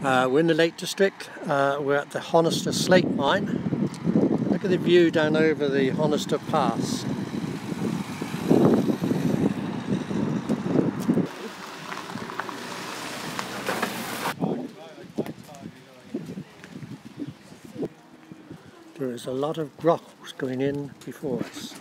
We're in the Lake District. We're at the Honister Slate Mine. Look at the view down over the Honister Pass. There is a lot of rocks going in before us.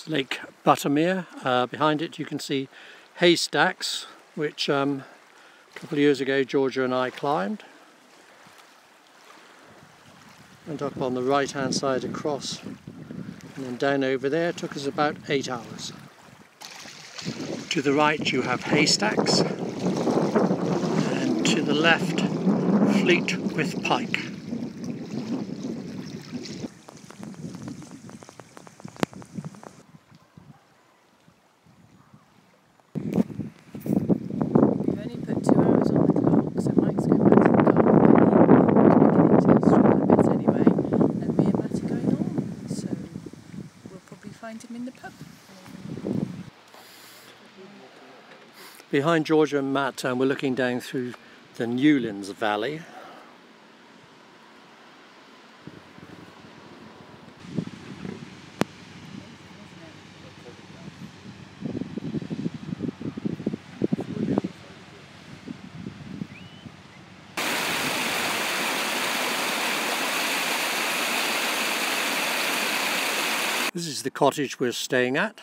Lake Buttermere. Behind it you can see haystacks, which a couple of years ago Georgia and I climbed. Went up on the right hand side across and then down over there. It took us about 8 hours. To the right you have haystacks and to the left Fleet with pike. Him in the pub. Behind Georgia and Matt, we're looking down through the Newlands Valley. This is the cottage we're staying at.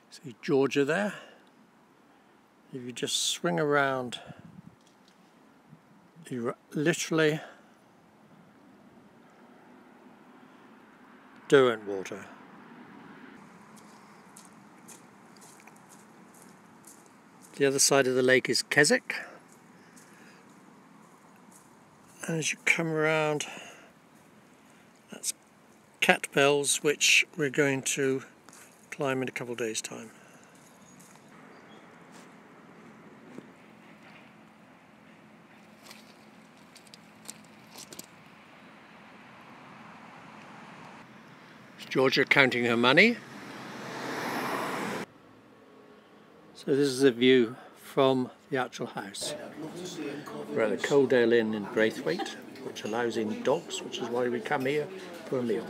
See Georgia there. If you just swing around, you're literally Derwent water. The other side of the lake is Keswick. And as you come around, that's Cat Bells, which we're going to climb in a couple of days' time. Georgia counting her money. So this is the view from the actual house. We're at the Coaldale Inn in Braithwaite, which allows in dogs, which is why we come here for a meal.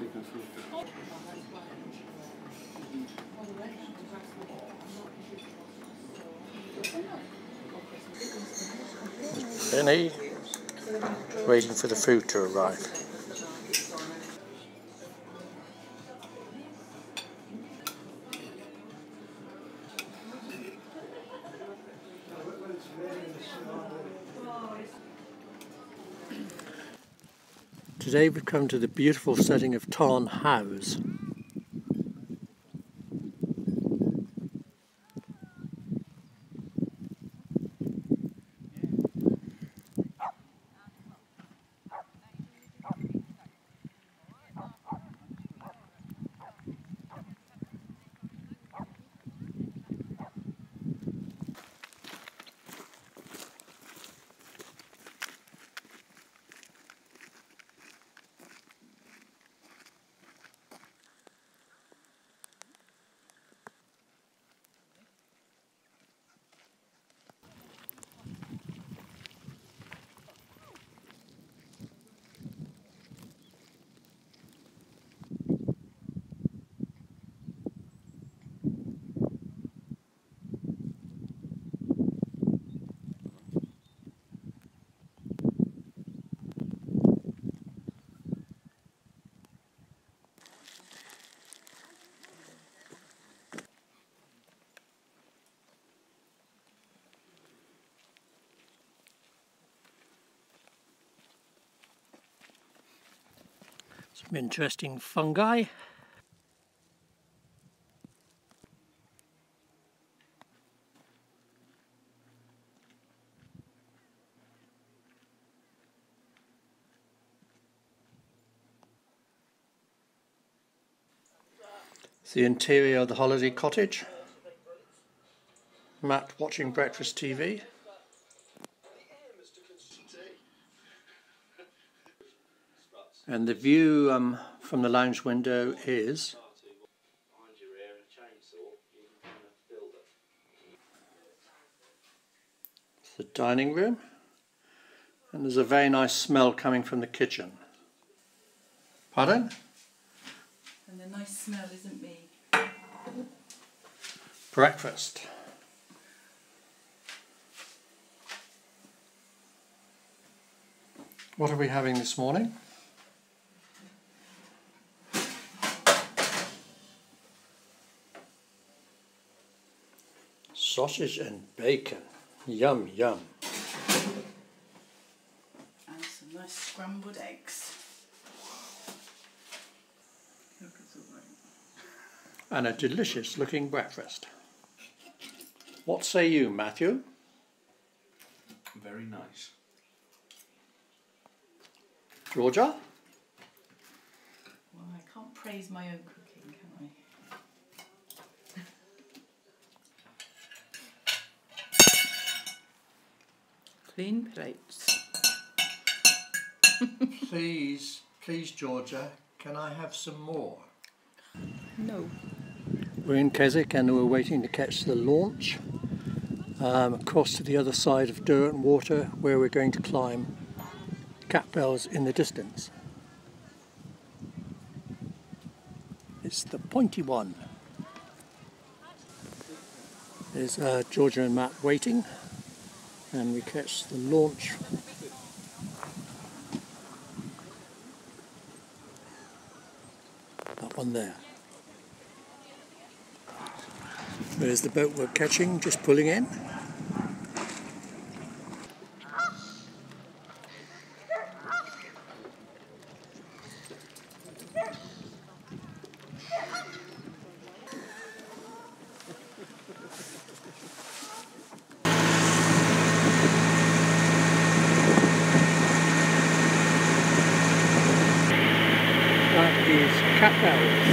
Benny, waiting for the food to arrive. Today we've come to the beautiful setting of Tarn Howes. Some interesting fungi. It's the interior of the holiday cottage. Matt watching breakfast TV. And the view from the lounge window is the dining room, and there's a very nice smell coming from the kitchen. Pardon? And the nice smell isn't me. Breakfast. What are we having this morning? Sausage and bacon. Yum, yum. And some nice scrambled eggs. And a delicious looking breakfast. What say you, Matthew? Very nice. Georgia? Well, I can't praise my own cooking, can I? Clean plates. Please, Georgia, can I have some more? No. We're in Keswick and we're waiting to catch the launch across to the other side of Derwentwater, where we're going to climb Catbells in the distance. It's the pointy one. There's Georgia and Matt waiting, and we catch the launch. That one there. There's the boat we're catching, just pulling in. That is Catbells.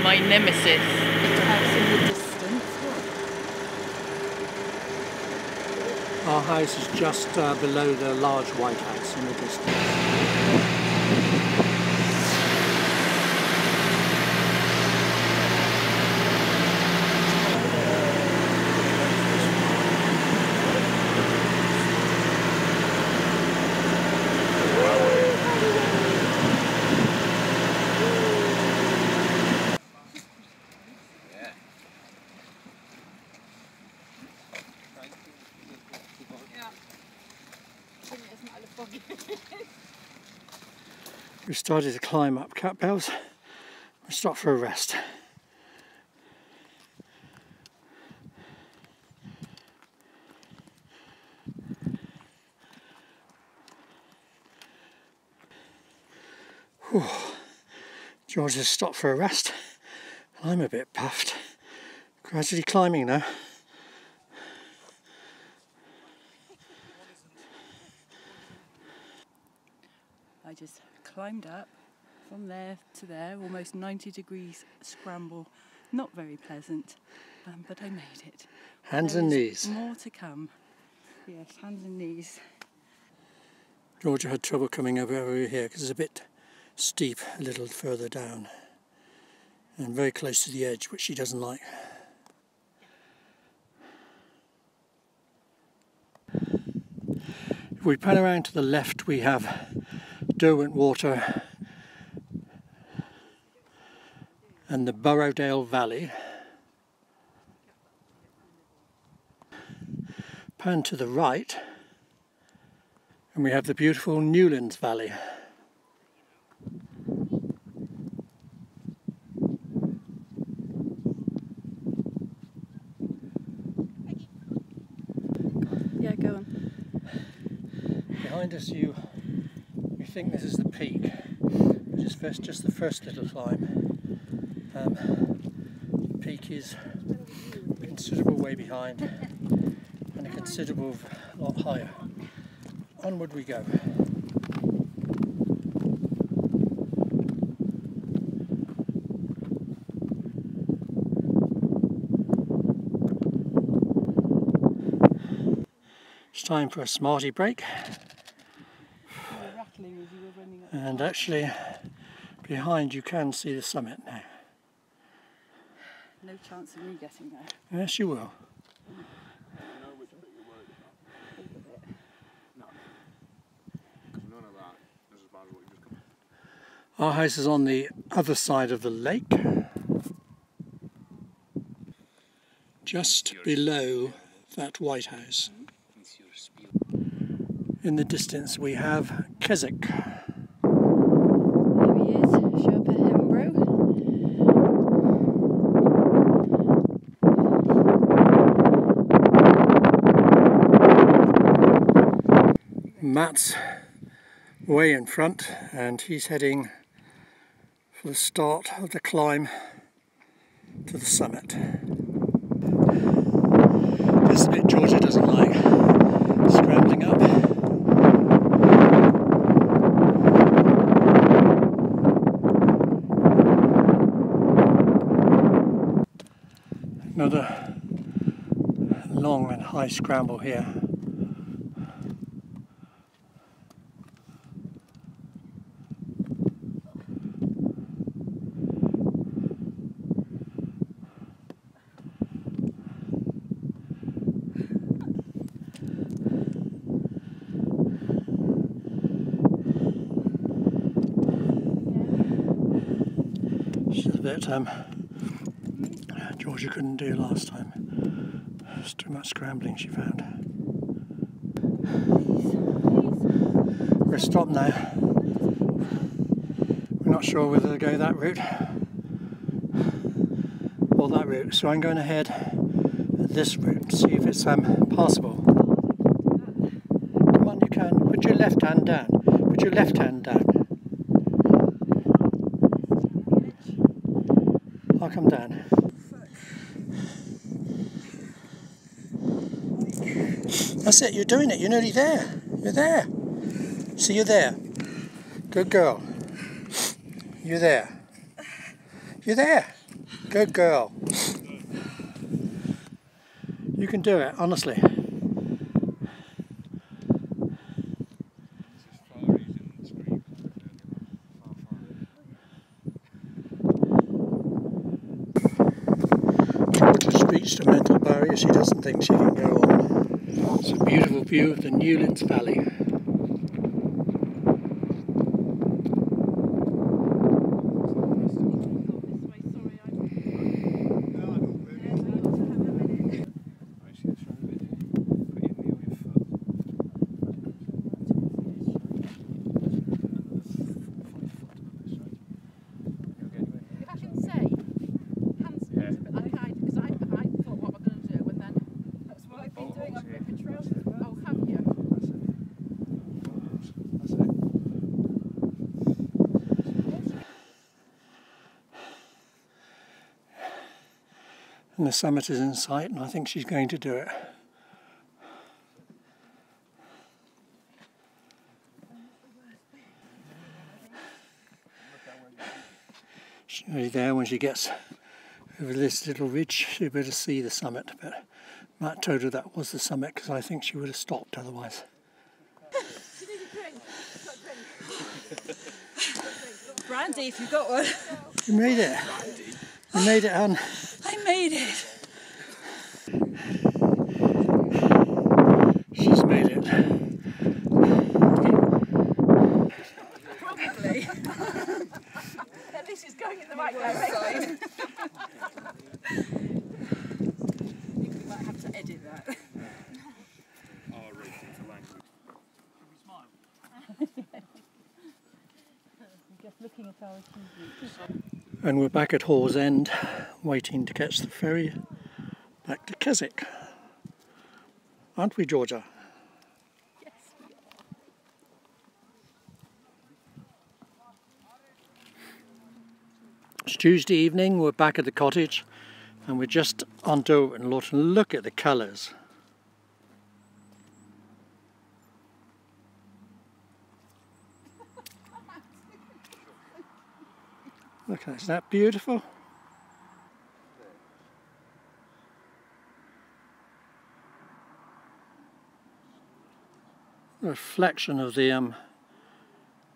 My nemesis. House in the distance. Our house is just below the large white house in the distance. We started to climb up Catbells. We stopped for a rest. Whew. George has stopped for a rest. I'm a bit puffed. Gradually climbing now. I just climbed up from there to there, almost 90 degrees scramble. Not very pleasant, but I made it. Hands and knees. More to come. Yes, hands and knees. Georgia had trouble coming over here because it's a bit steep a little further down and very close to the edge, which she doesn't like. If we pan around to the left, we have Derwentwater and the Burrowdale Valley. Pan to the right and we have the beautiful Newlands Valley. Yeah, go on. Behind us you think this is the peak. just the first little climb. Peak is a considerable way behind and a considerable lot higher. Onward we go. It's time for a smarty break. And actually behind you can see the summit now. No chance of me getting there. Yes, you will. Our house is on the other side of the lake, just below that White House. In the distance we have Keswick. There he is, Sherpa Hembro. Matt's way in front and he's heading for the start of the climb to the summit. This bit Georgia doesn't like, scrambling up. Another long and high scramble here. That Georgia couldn't do last time. It's too much scrambling she found. We're stopped now. We're not sure whether to go that route or that route, so I'm going ahead at this route to see if it's passable. Come on, you can. Put your left hand down. Put your left hand down. I'll come down. That's it, you're doing it, you're nearly there. You're there. See, you're there. Good girl. You're there. You're there. Good girl. You can do it, honestly. Georgia's reached a mental barrier she doesn't think she can go on. It's a beautiful view of the Newlands Valley. And the summit is in sight, and I think she's going to do it. She's nearly there. When she gets over this little ridge, she'll be able to see the summit. But Matt told her that was the summit because I think she would have stopped otherwise. Brandy, if you've got one. You made it. You made it, Anne. I made it. She's made it. Probably. At least she's going in the right direction. You might have to edit that. Just looking at our TV. And we're back at Hawes End, waiting to catch the ferry back to Keswick. Aren't we, Georgia? Yes, we are. Tuesday evening, we're back at the cottage and we're just on Derwent and Lawton. Look at the colours. Look at that, isn't that beautiful? The reflection of the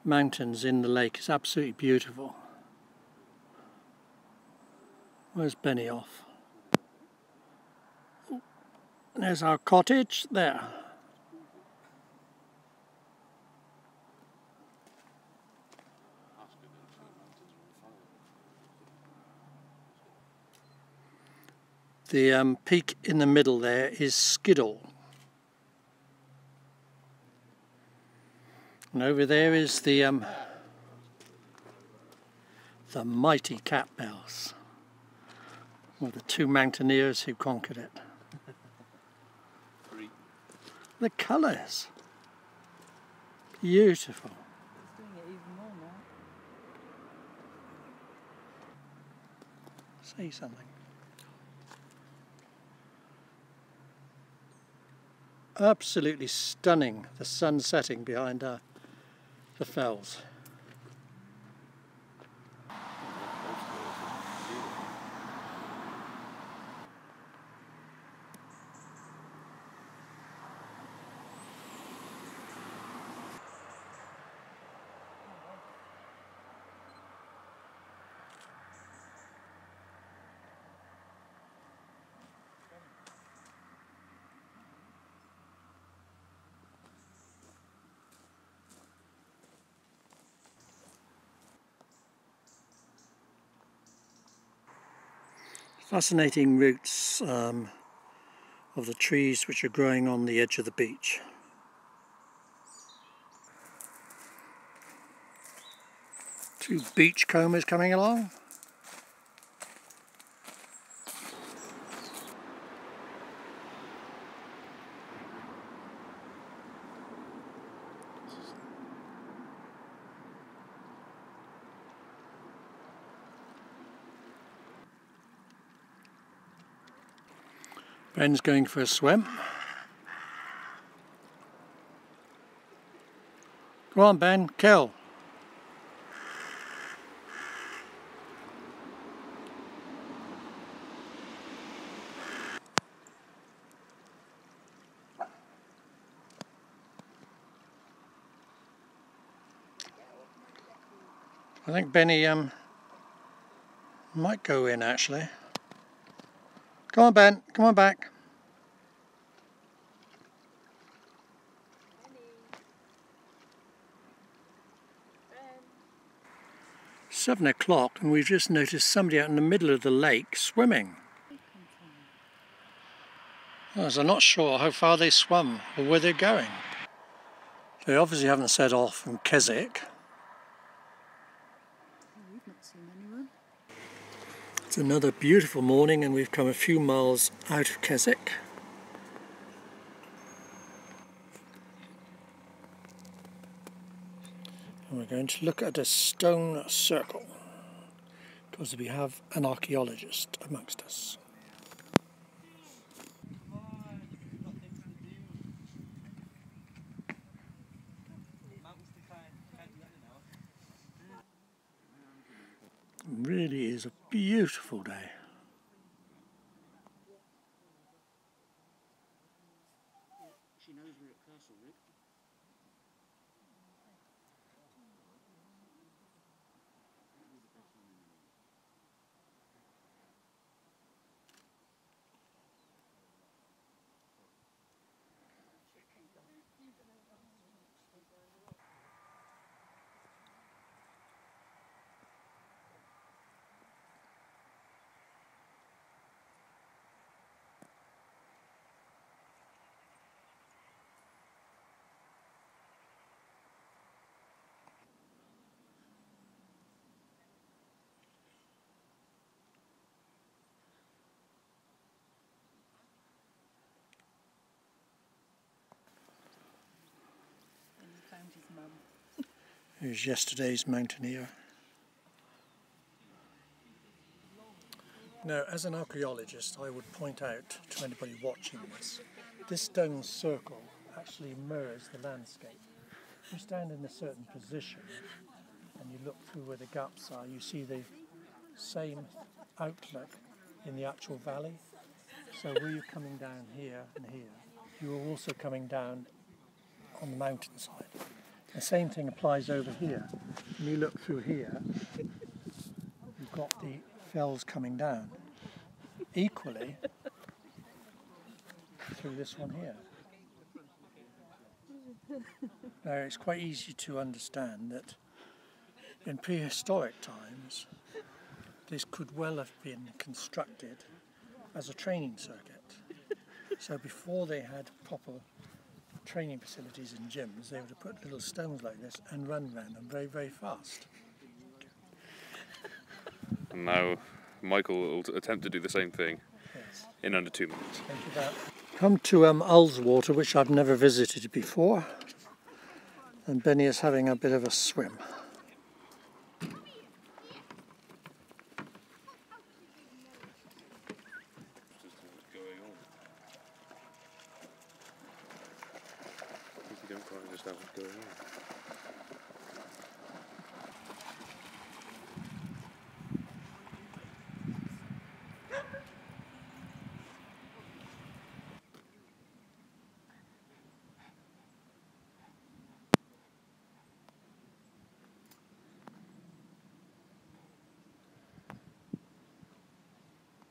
mountains in the lake is absolutely beautiful. Where's Benny off? Oh, there's our cottage there. The peak in the middle there is Skiddaw. And over there is the mighty Cat Bells, or the two mountaineers who conquered it. The colours, beautiful. It's doing it even more now. Say something. Absolutely stunning, the sun setting behind the fells. Fascinating roots of the trees which are growing on the edge of the beach. Two beachcombers coming along. Ben's going for a swim. Go on, Ben, kill. I think Benny might go in actually. Come on, Ben, come on back. 7 o'clock and we've just noticed somebody out in the middle of the lake swimming. As I'm not sure how far they swum or where they're going. They obviously haven't set off from Keswick. We've not seen anyone. It's another beautiful morning and we've come a few miles out of Keswick. And we're going to look at a stone circle because we have an archaeologist amongst us. It really is a beautiful day. She knows we're at Castle Rick. And he found his mum. Who's yesterday's mountaineer. Now, as an archaeologist, I would point out to anybody watching this stone circle actually mirrors the landscape. If you stand in a certain position and you look through where the gaps are, you see the same outlook in the actual valley. So were you coming down here and here, you were also coming down on the mountainside. The same thing applies over here. When you look through here, you've got the fells coming down. Equally, through this one here. Now, it's quite easy to understand that in prehistoric times, this could well have been constructed as a training circuit. So before they had proper training facilities and gyms, they would have put little stones like this and run around them very, very fast. And now Michael will attempt to do the same thing Yes. in under 2 minutes. Thank you for that. Come to Ullswater, which I've never visited before, and Benny is having a bit of a swim.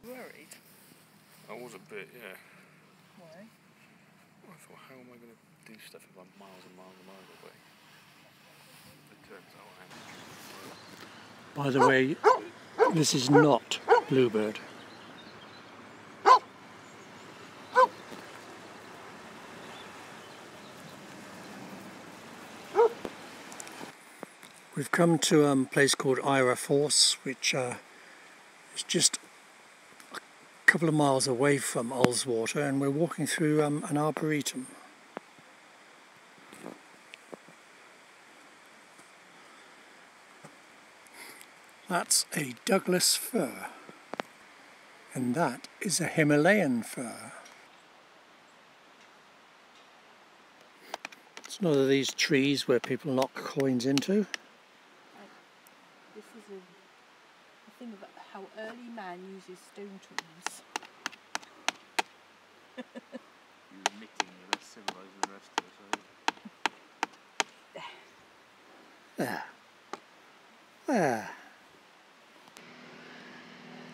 Worried? I was a bit, yeah. Why? I thought, how am I going to do stuff if I'm miles and miles and miles away? It turns out I am. By the way, this is not Bluebird. We've come to a place called Ira Force, which is just a couple of miles away from Ullswater, and we're walking through an arboretum. That's a Douglas fir, and that is a Himalayan fir. It's another of these trees where people knock coins into. This is a thing about how early man uses stone tools. You're admitting you're less civilised than the rest of us, There. There.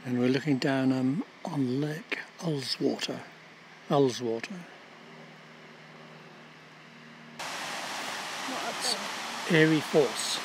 And we're looking down on Lake Ullswater. Ullswater. Not up there. Airy Force.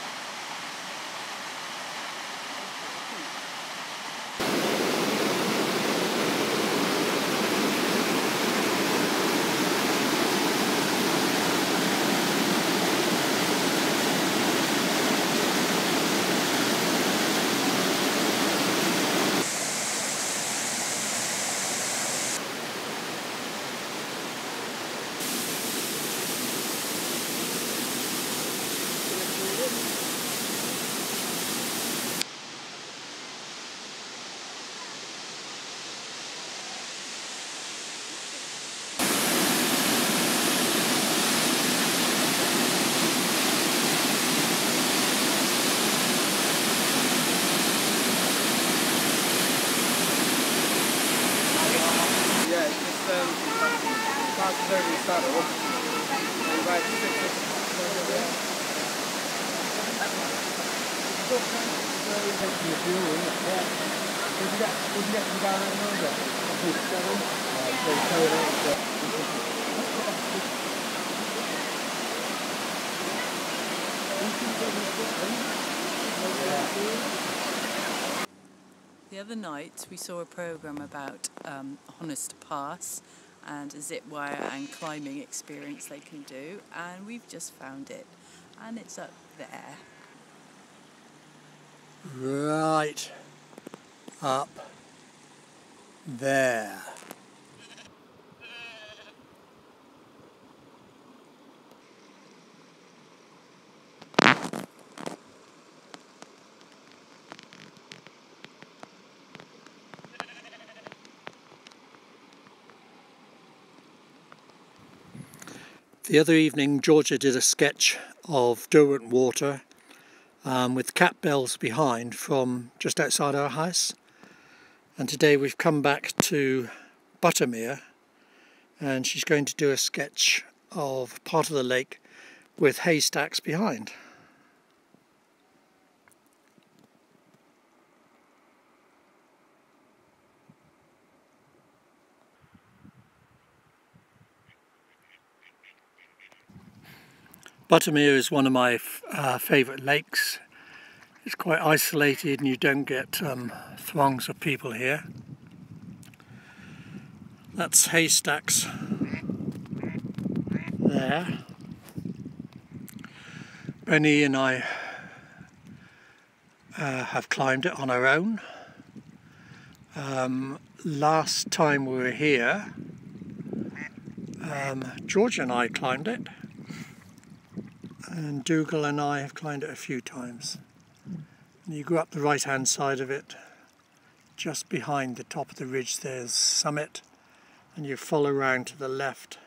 The other night we saw a programme about Honest Pass and a zip wire and climbing experience they can do, and we've just found it, and it's up there. Right up there. The other evening Georgia did a sketch of Derwent Water with cat bells behind from just outside our house, and today we've come back to Buttermere and she's going to do a sketch of part of the lake with haystacks behind. Buttermere is one of my favourite lakes. It's quite isolated and you don't get throngs of people here. That's haystacks there. Benny and I have climbed it on our own. Last time we were here, George and I climbed it, and Dougal and I have climbed it a few times. And you go up the right hand side of it, just behind the top of the ridge there's summit, and you follow around to the left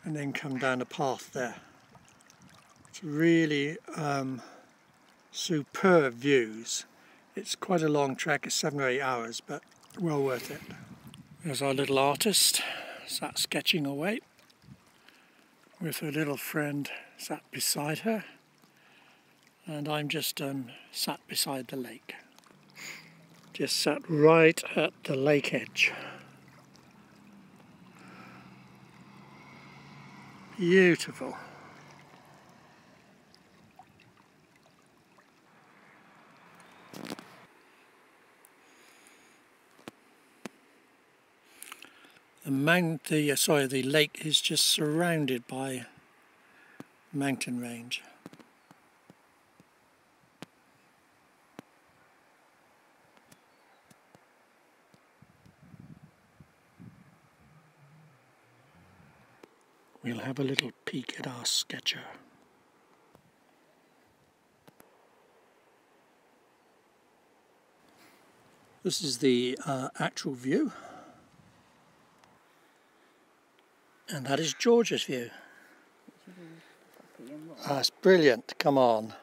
and then come down a path there. It's really superb views. It's quite a long trek, it's 7 or 8 hours, but well worth it. There's our little artist sat sketching away with her little friend sat beside her, and I'm just sat beside the lake. Just sat right at the lake edge. Beautiful. The lake is just surrounded by mountain range. We'll have a little peek at our sketcher. This is the actual view. And that is George's view. That's brilliant, come on.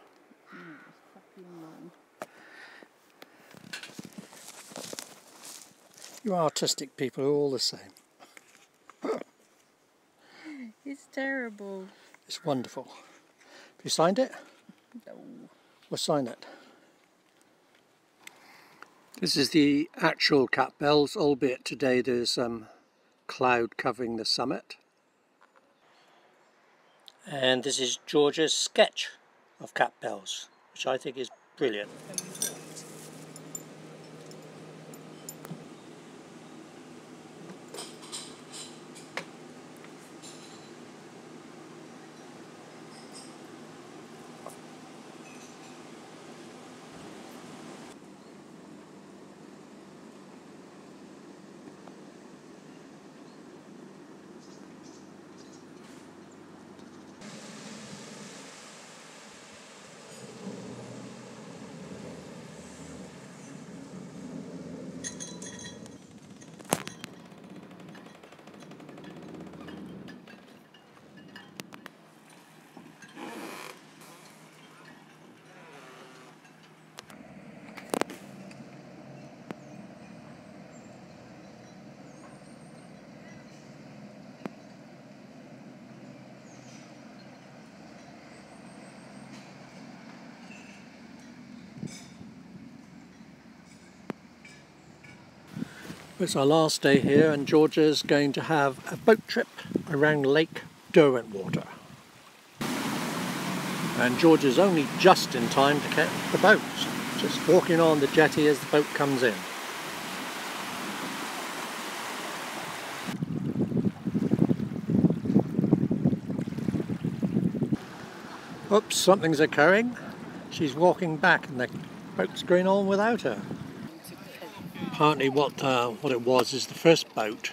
You artistic people are all the same. It's terrible. It's wonderful. Have you signed it? No. We'll sign it. This is the actual cat bells, albeit today there's cloud covering the summit. And this is George's sketch of cat bells, which I think is brilliant. It's our last day here and Georgia's going to have a boat trip around Lake Derwent Water. And Georgia's only just in time to get the boat, just walking on the jetty as the boat comes in. Oops, something's occurring. She's walking back and the boat's going on without her. Apparently what it was is the first boat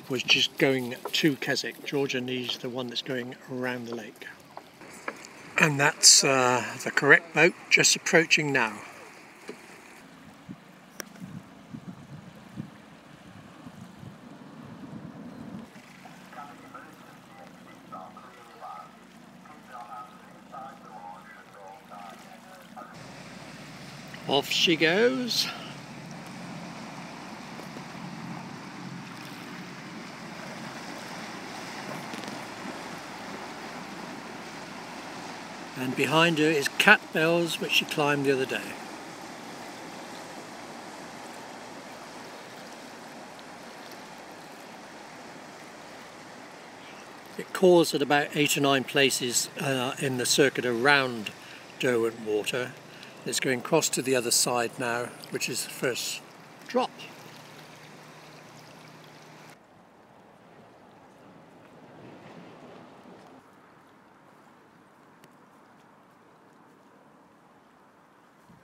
was just going to Keswick. Georgia needs the one that's going around the lake. And that's the correct boat just approaching now. Off she goes. And behind her is Cat Bells, which she climbed the other day. It calls at about 8 or 9 places in the circuit around Derwentwater. It's going across to the other side now, which is the first drop.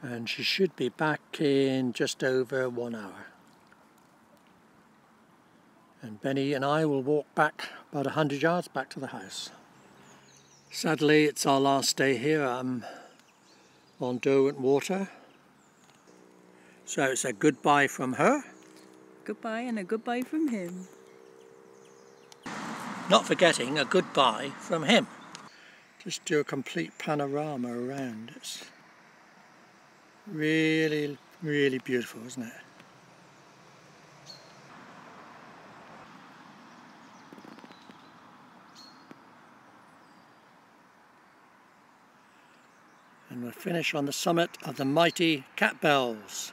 And she should be back in just over 1 hour. And Benny and I will walk back about 100 yards back to the house. Sadly, it's our last day here on Derwentwater. So it's a goodbye from her. Goodbye and a goodbye from him. Not forgetting a goodbye from him. Just do a complete panorama around. It's really, really beautiful, isn't it? And we'll finish on the summit of the mighty Cat Bells.